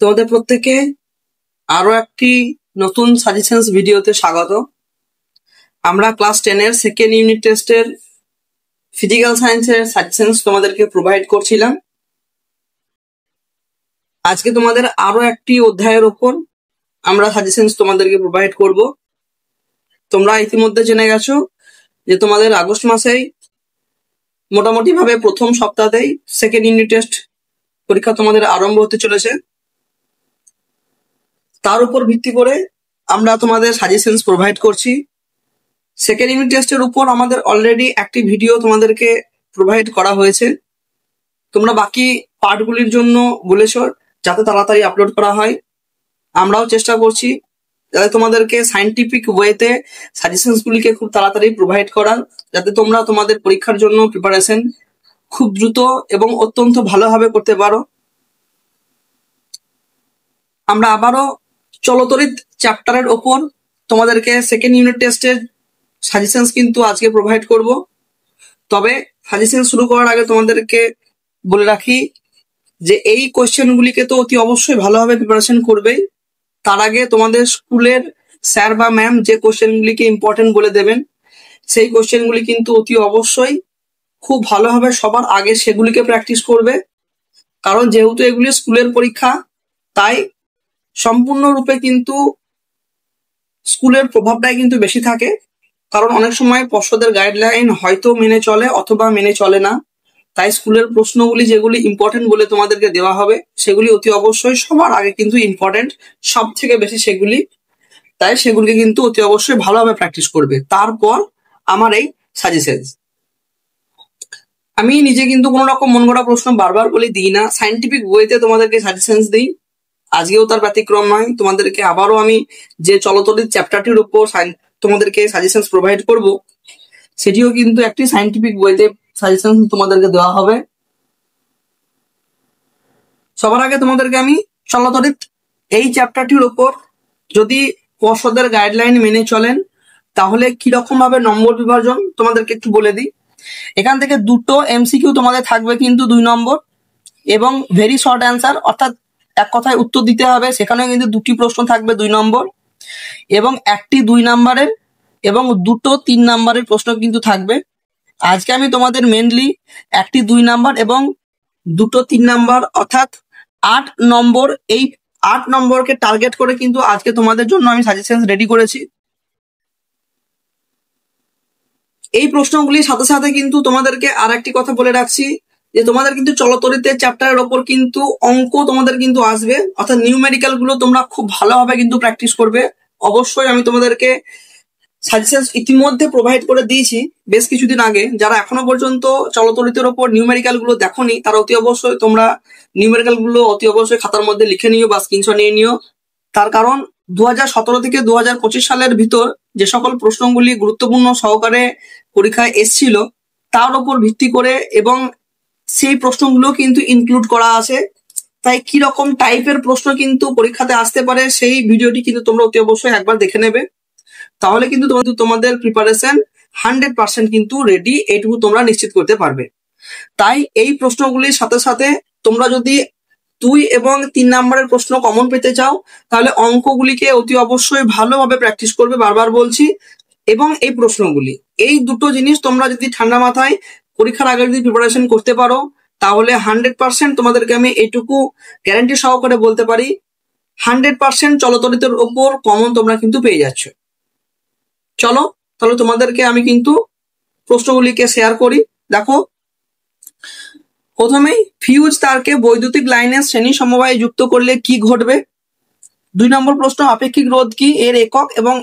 তোমাদের প্রত্যেকে আরো একটি নতুন সাজেশনস ভিডিওতে স্বাগত। আমরা ক্লাস 10 এর সেকেন্ড ইউনিট টেস্টের ফিজিক্যাল সায়েন্সের সাজেশনস তোমাদেরকে প্রোভাইড করছিলাম। আজকে তোমাদের আরো একটি অধ্যায়ের ওপর আমরা সাজেশনস তোমাদেরকে প্রোভাইড করব। তোমরা ইতিমধ্যে জেনে গেছো যে তোমাদের আগস্ট মাসেই মোটামুটি ভাবে প্রথম সপ্তাহতেই সেকেন্ড ইউনিট টেস্ট পরীক্ষা তোমাদের আরম্ভ হতে চলেছে। তার উপর ভিত্তি করে আমরা তোমাদের সাজেশনস প্রোভাইড করছি। সেকেন্ড ইউনিট টেস্টের উপর আমাদের অলরেডি একটি ভিডিও তোমাদেরকে প্রোভাইড করা হয়েছে। তোমরা বাকি পার্টগুলির জন্য বলেছো যাতে তাড়াতাড়ি আপলোড করা হয়। আমরাও চেষ্টা করছি যাতে তোমাদেরকে সায়েন্টিফিক ওয়েতে সাজেশনসগুলিকে খুব তাড়াতাড়ি প্রোভাইড করার, যাতে তোমরা তোমাদের পরীক্ষার জন্য প্রিপারেশন খুব দ্রুত এবং অত্যন্ত ভালোভাবে করতে পারো। আমরা আবারও চলতরিৎ চ্যাপ্টারের ওপর তোমাদেরকে সেকেন্ড ইউনিট টেস্টের সাজেশনস কিন্তু আজকে প্রোভাইড করব। তবে সাজেশন শুরু করার আগে তোমাদেরকে বলে রাখি যে এই কোয়েশ্চেনগুলিকে তো অতি অবশ্যই ভালোভাবে প্রিপারেশন করবেই। তার আগে তোমাদের স্কুলের স্যার বা ম্যাম যে কোয়েশ্চেনগুলিকে ইম্পর্টেন্ট বলে দেবেন, সেই কোয়েশ্চেনগুলি কিন্তু অতি অবশ্যই খুব ভালোভাবে সবার আগে সেগুলিকে প্র্যাকটিস করবে। কারণ যেহেতু এগুলি স্কুলের পরীক্ষা, তাই সম্পূর্ণরূপে কিন্তু স্কুলের প্রভাবটাই কিন্তু বেশি থাকে। কারণ অনেক সময় পর্ষদের গাইডলাইন হয়তো মেনে চলে অথবা মেনে চলে না। তাই স্কুলের প্রশ্নগুলি যেগুলি ইম্পর্টেন্ট বলে তোমাদেরকে দেওয়া হবে সেগুলি অতি অবশ্যই সবার আগে কিন্তু ইম্পর্টেন্ট, সব থেকে বেশি সেগুলি। তাই সেগুলিকে কিন্তু অতি অবশ্যই ভালোভাবে প্র্যাকটিস করবে। তারপর আমার এই সাজেশন, আমি নিজে কিন্তু কোনো রকম মন গড়া প্রশ্ন বারবার বলে দিই না, সায়েন্টিফিক ওয়েতে তোমাদেরকে সাজেশনস দিই। আজকেও তার ব্যতিক্রম নয়। তোমাদেরকে আবারও আমি যে চলতরিৎ চ্যাপ্টারটির উপর তোমাদেরকে সাজেশনস প্রোভাইড করব, সেটিও কিন্তু একটি সায়েন্টিফিক ওয়েতে সাজেশন তোমাদেরকে দেওয়া হবে। সবার আগে তোমাদেরকে আমি চলতরিৎ এই চ্যাপ্টারটির উপর যদি পর্ষদের গাইডলাইন মেনে চলেন তাহলে কিরকম ভাবে নম্বর বিভাজন তোমাদেরকে একটু বলে দিই। এখান থেকে দুটো এমসিকিউ তোমাদের থাকবে কিন্তু 2 নম্বর, এবং ভেরি শর্ট অ্যান্সার, অর্থাৎ এক কথায় উত্তর দিতে হবে। সেখানেও কিন্তু 2টি প্রশ্ন থাকবে 2 নম্বর, এবং একটি 2 নম্বরের এবং দুটো 3 নম্বরের প্রশ্ন কিন্তু থাকবে। আজকে আমি তোমাদের মেনলি একটি 2 নম্বর এবং দুটো 3 নম্বর অর্থাৎ 8 নম্বর, এই 8 নম্বরকে টার্গেট করে কিন্তু আজকে তোমাদের জন্য আমি সাজেশন রেডি করেছি। এই প্রশ্নগুলির সাথে সাথে কিন্তু তোমাদেরকে আর একটি কথা বলে রাখছি যে তোমাদের কিন্তু চলতরিতের চ্যাপ্টারের ওপর কিন্তু অঙ্ক তোমাদের কিন্তু আসবে, অর্থাৎ নিউমেরিক্যাল গুলো তোমরা খুব ভালোভাবে কিন্তু প্র্যাকটিস করবে। অবশ্যই আমি তোমাদেরকে সাজেশন ইতিমধ্যে প্রোভাইড করে দিয়েছি বেশ কিছুদিন আগে। যারা এখনো পর্যন্ত চলতরিতের ওপর নিউমেরিক্যাল গুলো দেখোনি তারা অতি অবশ্যই তোমরা নিউমেরিক্যাল গুলো অতি অবশ্যই খাতার মধ্যে লিখে নিও বা স্ক্রিনশট নিয়ে নিও। তার কারণ 2017 থেকে 2025 সালের ভিতর যে সকল প্রশ্নগুলি গুরুত্বপূর্ণ সহকারে পরীক্ষায় এসেছিল তার উপর ভিত্তি করে এবং সেই প্রশ্নগুলো কিন্তু ইনক্লুড করা আছে। তাই কি রকম টাইপের প্রশ্ন কিন্তু পরীক্ষাতে আসতে পারে সেই ভিডিওটি কিন্তু তোমরা অতি অবশ্যই একবার দেখে নেবে। তাহলে কিন্তু তোমাদের প্রিপারেশন 100% কিন্তু রেডি, এইটুকু তোমরা নিশ্চিত করতে পারবে। তাই এই প্রশ্নগুলির সাথে সাথে তোমরা যদি 2 এবং 3 নম্বরের প্রশ্ন কমন পেতে চাও তাহলে অঙ্কগুলিকে অতি অবশ্যই ভালোভাবে প্র্যাকটিস করবে, বারবার বলছি। এবং এই প্রশ্নগুলি, এই দুটো জিনিস তোমরা যদি ঠান্ডা মাথায় পরীক্ষার আগে যদি প্রিপারেশন করতে পারো তাহলে 100% তোমাদেরকে আমি এইটুকু গ্যারান্টি সহকারে বলতে পারি 100% চলতরিতের ওপর কমন তোমরা কিন্তু পেয়ে যাচ্ছ। চলো তাহলে তোমাদেরকে আমি কিন্তু প্রশ্নগুলিকে শেয়ার করি। দেখো, প্রথমেই ফিউজ তারকে বৈদ্যুতিক লাইনের শ্রেণী সমবায়ে যুক্ত করলে কি ঘটবে। 2 নম্বর প্রশ্ন, আপেক্ষিক রোধ কি, এর একক এবং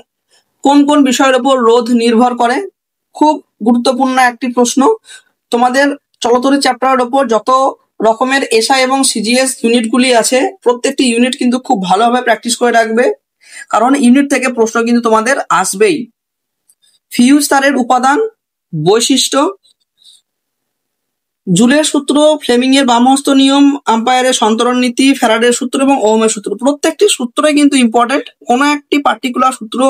কোন কোন বিষয়ের উপর রোধ নির্ভর করে। খুব গুরুত্বপূর্ণ একটি প্রশ্ন। তোমাদের চলতরিৎ চ্যাপ্টারের ওপর যত রকমের এসআই এবং সিজিএস ইউনিটগুলি আছে প্রত্যেকটি ইউনিট কিন্তু খুব ভালোভাবে প্র্যাকটিস করে রাখবে, কারণ ইউনিট থেকে প্রশ্ন কিন্তু তোমাদের আসবেই। ফিউজ তারের উপাদান, বৈশিষ্ট্য, জুলের সূত্র, ফ্লেমিং এর বামহস্ত নিয়ম, আম্পায়ারের সন্তরণ নীতি, ফ্যারাডের সূত্র এবং ওহমের সূত্র, প্রত্যেকটি সূত্রই কিন্তু ইম্পর্টেন্ট। কোনো একটি পার্টিকুলার সূত্র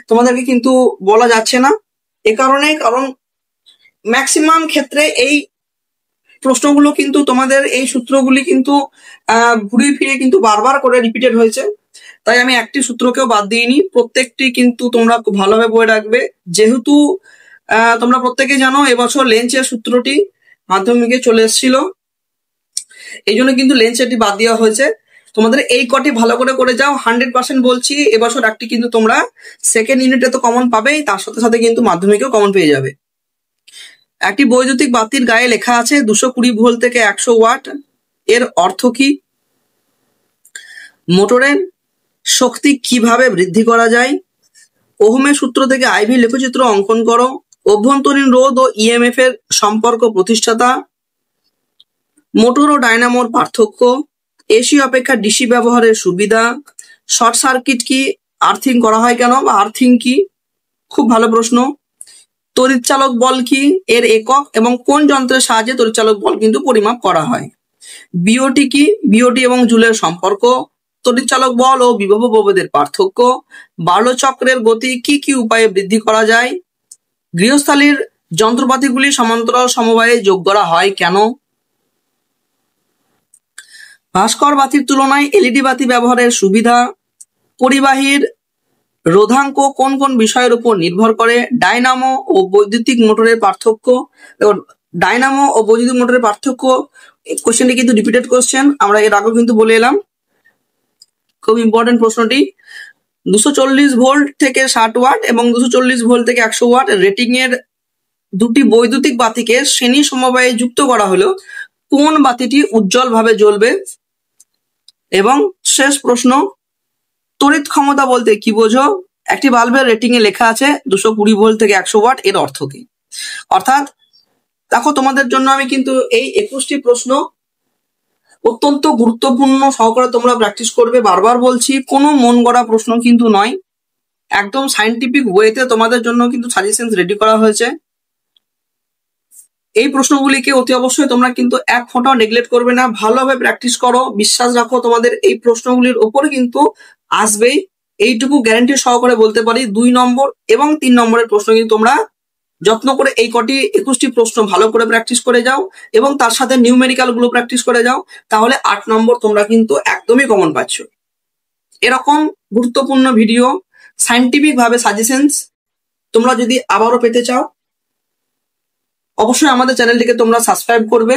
তোমাদেরকে কিন্তু বলা যাচ্ছে না। কারণ ম্যাক্সিমাম ক্ষেত্রে এই প্রশ্নগুলো কিন্তু তোমাদের এই সূত্রগুলি কিন্তু ঘুরিয়ে ফিরে কিন্তু বারবার করে রিপিটেড হয়েছে, তাই আমি একটি সূত্রকেও বাদ দিইনি। প্রত্যেকটি কিন্তু তোমরা খুব ভালোভাবে বলে রাখবে, যেহেতু তোমরা প্রত্যেকে জানো এবছর লেন্সের সূত্রটি মাধ্যমিকে চলে এসেছিল, এই জন্য কিন্তু লেন্সেরটি বাদ দেওয়া হয়েছে। তোমাদের এই কটি ভালো করে যাও, 100% বলছি। এবছর একটি কিন্তু তোমরা সেকেন্ড ইউনিটে তো কমন পাবেই, তার সাথে সাথে কিন্তু মাধ্যমিকেও কমন পেয়ে যাবে। একটি বৈদ্যুতিক বাতির গায়ে লেখা আছে 220 ভোল্ট থেকে 100 ওয়াট, এর অর্থ কি? মোটরের শক্তি কিভাবে বৃদ্ধি করা যায়? ওহমের সূত্র থেকে আইভি লেখচিত্র অঙ্কন করো। অভ্যন্তরীণ রোধ ও ইএমএফ এর সম্পর্ক প্রতিষ্ঠাতা। মোটর ও ডায়নামোর পার্থক্য। এসি অপেক্ষা ডিসি ব্যবহারের সুবিধা। শর্ট সার্কিট কি? আর্থিং করা হয় কেন বা আর্থিং কি? খুব ভালো প্রশ্ন। তড়িৎচালক বল কি? এর একক এবং কোন যন্ত্রের সাহায্যে তড়িৎচালক বল কিন্তু পরিমাপ করা হয়? বিওটি কি? বিওটি এবং জুলের সম্পর্ক। তড়িৎচালক বল ও বিভব প্রভেদের পার্থক্য। বার্লো চক্রের গতি কি কি উপায়ে বৃদ্ধি করা যায়? গৃহস্থালীর যন্ত্রপাতিগুলি সমান্তরাল সমবায়ে যোগ করা হয় কেন? ভাস্কর বাতির তুলনায় এলইডি বাতি ব্যবহারের সুবিধা। পরিবাহীর রোধাঙ্ক কোন কোন বিষয়ের উপর নির্ভর করে? ডায়নামো ও বৈদ্যুতিক মোটরের পার্থক্য। ডায়নামো ও বৈদ্যুতিক মোটরের পার্থক্য কোশ্চেনটি কিন্তু রিপিটেড কোশ্চেন, আমরা এর আগেও কিন্তু বলে এলাম। খুব ইম্পর্টেন্ট প্রশ্নটি। 240 ভোল্ট থেকে 60 ওয়াট এবং 240 ভোল্ট থেকে 100 ওয়াট রেটিং এর দুটি বৈদ্যুতিক বাতিকে শ্রেণী সমবায়ে যুক্ত করা হলো কোন বাতিটি উজ্জ্বল ভাবে জ্বলবে? এবং শেষ প্রশ্ন, তড়িৎ ক্ষমতা বলতে কি বোঝো? একটি বাল্বের রেটিং এ লেখা আছে 220 ভোল্ট থেকে 100 ওয়াট, এর অর্থ কি? অর্থাৎ দেখো, তোমাদের জন্য আমি কিন্তু এই 21টি প্রশ্ন অত্যন্ত গুরুত্বপূর্ণ সহকারে তোমরা প্র্যাকটিস করবে। বারবার বলছি, কোনো মন গড়া প্রশ্ন কিন্তু নয়, একদম সায়েন্টিফিক ওয়েতে তোমাদের জন্য কিন্তু সাজেশন রেডি করা হয়েছে। এই প্রশ্নগুলিকে অতি অবশ্যই তোমরা কিন্তু এক ফোঁটাও নেগলেক্ট করবে না, ভালোভাবে প্র্যাকটিস করো, বিশ্বাস রাখো, তোমাদের এই প্রশ্নগুলির ওপরে কিন্তু আসবেই, এইটুকু গ্যারান্টি সহকারে বলতে পারি। 2 নম্বর এবং 3 নম্বরের প্রশ্ন কিন্তু তোমরা যত্ন করে এই কটি 21টি প্রশ্ন ভালো করে প্র্যাকটিস করে যাও এবং তার সাথে নিউমেরিক্যাল গুলো প্র্যাকটিস করে যাও, তাহলে 8 নম্বর তোমরা কিন্তু একদমই কমন পাচ্ছ। এরকম গুরুত্বপূর্ণ ভিডিও, সায়েন্টিফিক ভাবে সাজেশনস তোমরা যদি আবারও পেতে চাও, অবশ্যই আমাদের চ্যানেলটিকে তোমরা সাবস্ক্রাইব করবে।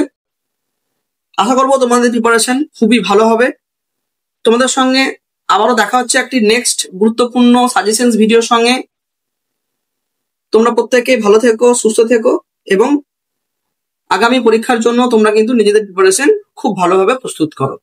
আশা করবো তোমাদের প্রিপারেশন খুবই ভালো হবে। তোমাদের সঙ্গে আবারও দেখা হচ্ছে একটি নেক্সট গুরুত্বপূর্ণ সাজেশনস ভিডিওর সঙ্গে। তোমরা প্রত্যেকে ভালো থেকো, সুস্থ থেকো এবং আগামী পরীক্ষার জন্য তোমরা কিন্তু নিজেদের প্রিপারেশন খুব ভালোভাবে প্রস্তুত করো।